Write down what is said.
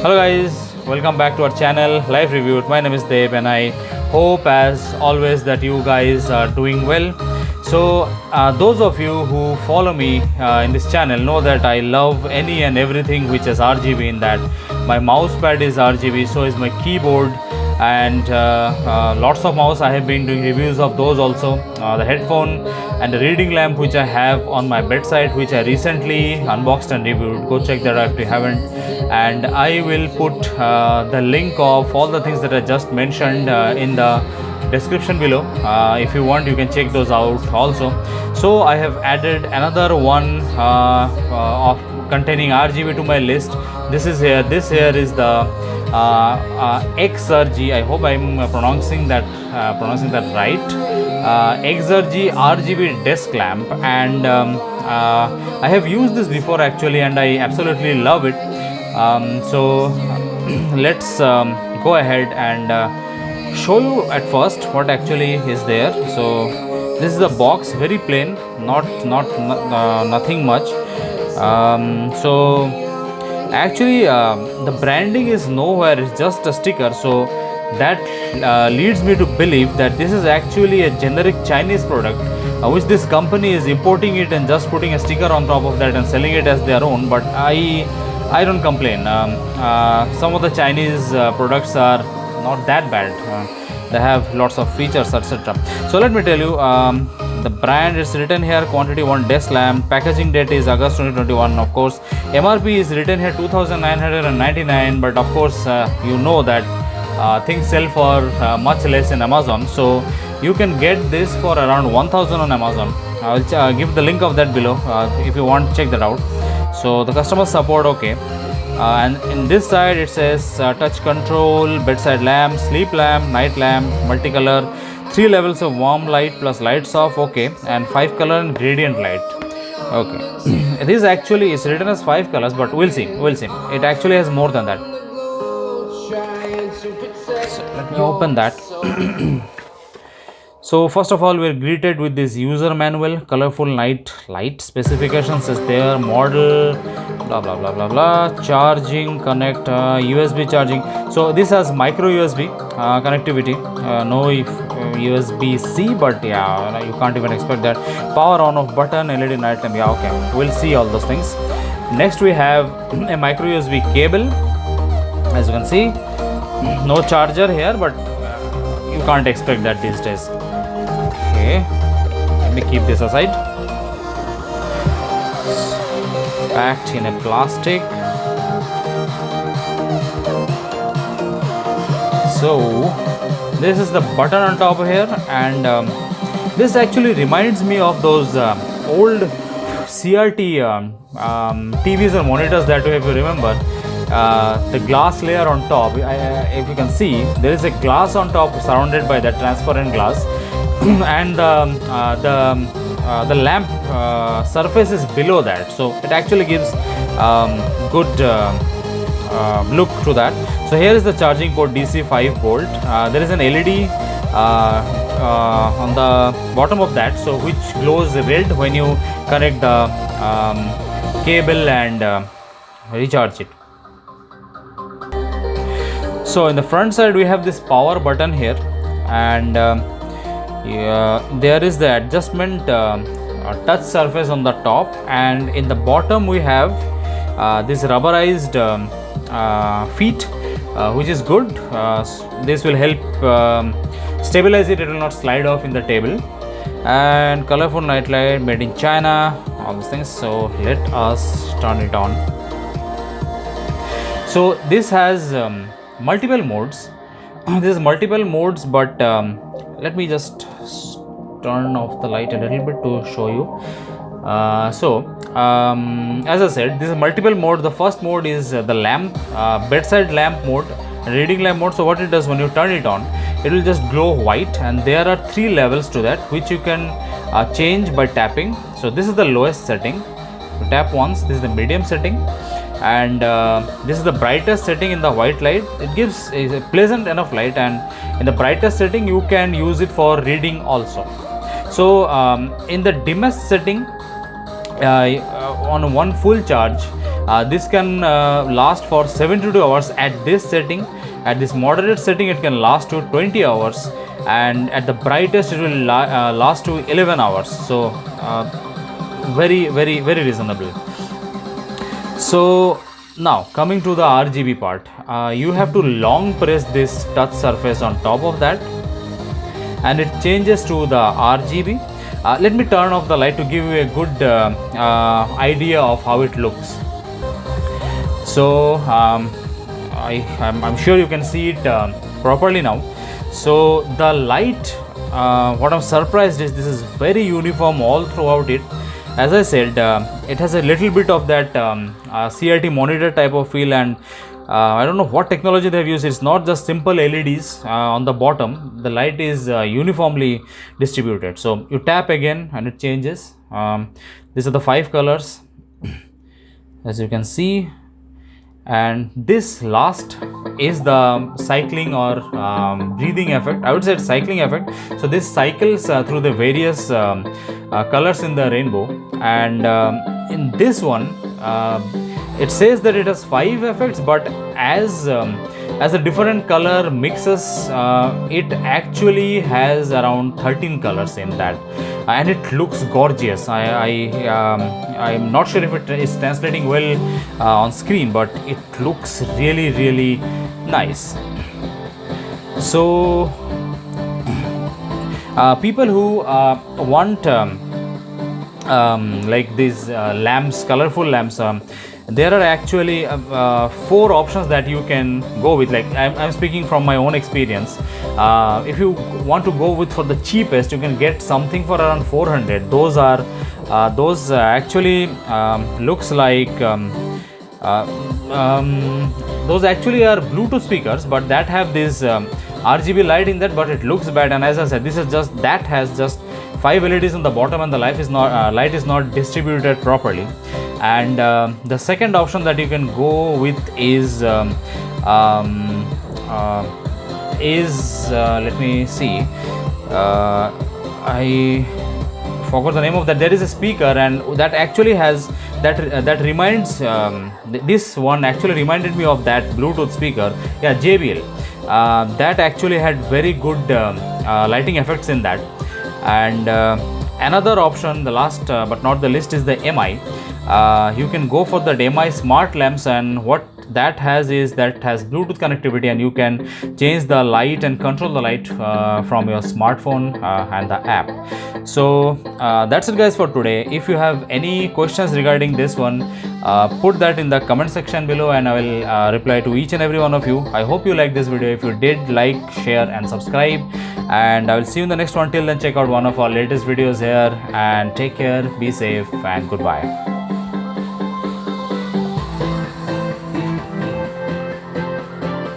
Hello guys, welcome back to our channel Life Reviewed. My name is Dave and I hope as always that you guys are doing well. So those of you who follow me in this channel know that I love any and everything which is RGB in that. My mouse pad is RGB, so is my keyboard, and lots of mouse. I have been doing reviews of those also. The headphone and the reading lamp which I have on my bedside, which I recently unboxed and reviewed. Go check that out if you haven't. And I will put the link of all the things that I just mentioned in the description below. If you want, you can check those out also. So I have added another one of containing RGB to my list. This is here. This here is the XERGY. I hope I'm pronouncing that right. XERGY RGB desk lamp, and I have used this before actually, and I absolutely love it. So let's go ahead and show you at first what actually is there. So this is the box, very plain, nothing much. So actually the branding is nowhere, it's just a sticker, so that leads me to believe that this is actually a generic Chinese product which this company is importing it and just putting a sticker on top of that and selling it as their own. But I don't complain. Some of the Chinese products are not that bad. They have lots of features, etc. So let me tell you, the brand is written here, quantity 1 desk lamp, packaging date is August 2021. Of course, MRP is written here 2,999, but of course you know that things sell for much less in Amazon, so you can get this for around 1,000 on Amazon. I will give the link of that below if you want, check that out. So the customer support, okay. And in this side it says touch control, bedside lamp, sleep lamp, night lamp, multicolor, 3 levels of warm light plus lights off, okay, and 5 color and gradient light, okay. This actually is written as 5 colors, but we'll see. It actually has more than that. So let me open that. So first of all, we are greeted with this user manual, colorful night light, specifications is there, model, blah blah blah blah blah, charging connect, USB charging. So this has micro USB connectivity, no USB-C, but yeah, you can't even expect that. Power on off button, LED night lamp, yeah, okay, we'll see all those things. Next we have a micro USB cable, as you can see. No charger here, but you can't expect that these days. Okay, let me keep this aside. Packed in a plastic. So this is the button on top here, and this actually reminds me of those old CRT TVs or monitors that if you remember. The glass layer on top, if you can see, there is a glass on top surrounded by that transparent glass, and the lamp surface is below that, so it actually gives good look to that. So here is the charging port, DC 5 volt. There is an LED on the bottom of that, so which glows red when you connect the cable and recharge it. So in the front side we have this power button here, and there is the adjustment touch surface on the top, and in the bottom we have this rubberized feet, which is good. This will help stabilize it, it will not slide off in the table. And colorful night light, made in China, all these things. So let us turn it on. So this has multiple modes. This is multiple modes, but let me just turn off the light a little bit to show you. As I said, this is multiple mode. The first mode is the lamp, bedside lamp mode, reading lamp mode. So what it does, when you turn it on, it will just glow white, and there are 3 levels to that, which you can change by tapping. So this is the lowest setting. You tap once. This is the medium setting, and this is the brightest setting in the white light. It gives a pleasant enough light, and in the brightest setting you can use it for reading also. So in the dimmest setting, on one full charge, This can last for 72 hours at this setting. At this moderate setting it can last to 20 hours, and at the brightest it will last to 11 hours. So very reasonable. So now coming to the RGB part, you have to long press this touch surface on top of that and it changes to the RGB. Let me turn off the light to give you a good idea of how it looks. So I'm sure you can see it properly now. So the light, what I'm surprised is this is very uniform all throughout it. As I said, it has a little bit of that CRT monitor type of feel, and I don't know what technology they have used. It's not just simple LEDs on the bottom. The light is uniformly distributed. So you tap again and it changes. These are the 5 colors, as you can see. And this last is the cycling or breathing effect. I would say it's cycling effect. So this cycles through the various colors in the rainbow, and in this one it says that it has 5 effects, but as a different color mixes, it actually has around 13 colors in that, and it looks gorgeous. I'm not sure if it is translating well on screen, but it looks really nice. So people who want like these lamps, colorful lamps, there are actually 4 options that you can go with. Like I'm speaking from my own experience. If you want to go with for the cheapest, you can get something for around 400. Those are actually looks like those actually are Bluetooth speakers, but that have this RGB light in that, but it looks bad. And as I said, this is just that has just 5 LEDs on the bottom, and the light is not distributed properly. And the second option that you can go with is let me see, I forgot the name of that. There is a speaker, and that actually has that reminds this one actually reminded me of that Bluetooth speaker. Yeah, JBL. That actually had very good lighting effects in that. And another option, the last but not the least, is the MI. You can go for the MI smart lamps, and what that has is that has Bluetooth connectivity, and you can change the light and control the light from your smartphone and the app. So that's it guys for today. If you have any questions regarding this one, put that in the comment section below, and I will reply to each and every one of you. I hope you liked this video. If you did, like, share and subscribe, and I will see you in the next one. Till then, check out one of our latest videos here, and take care, be safe, and goodbye.